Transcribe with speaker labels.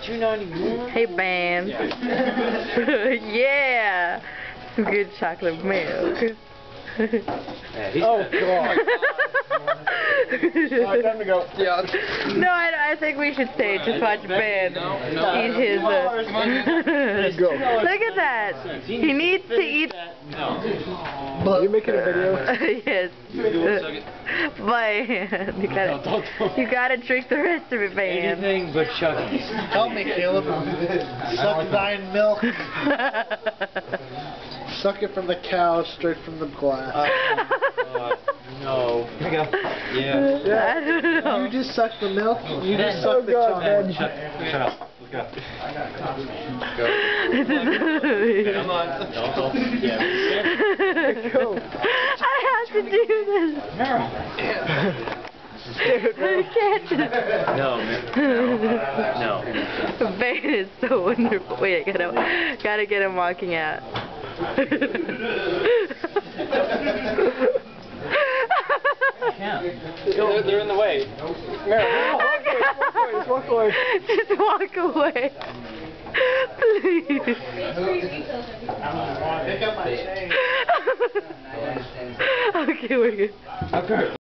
Speaker 1: $2.91.
Speaker 2: Hey, Van. Yeah. Some good chocolate milk.
Speaker 1: Oh, God.
Speaker 3: Alright, time to go.
Speaker 1: Yeah.
Speaker 2: No, I think we should stay to watch Ben eat his.
Speaker 3: Go.
Speaker 2: Look at that. He needs to eat.
Speaker 3: Are you making a video?
Speaker 2: Yes. But you gotta drink the rest of it, man.
Speaker 1: Anything but Chucky.
Speaker 3: Help me, Caleb. Suck thine milk. Suck it from the cow, straight from the glass.
Speaker 1: No. Here we go. Yeah.
Speaker 2: I don't know.
Speaker 3: You just suck the milk. You just suck the chocolate.
Speaker 1: Shut up. Let's go. Go. Come on. Don't. Yeah.
Speaker 3: Go.
Speaker 2: I have to do this. I can't do this.
Speaker 1: No, man. No.
Speaker 2: Ben is so wonderful. Wait, I gotta get him walking out.
Speaker 1: They're in the way.
Speaker 3: Walk away.
Speaker 2: Just walk away. Please. Okay, we're good.
Speaker 1: Okay.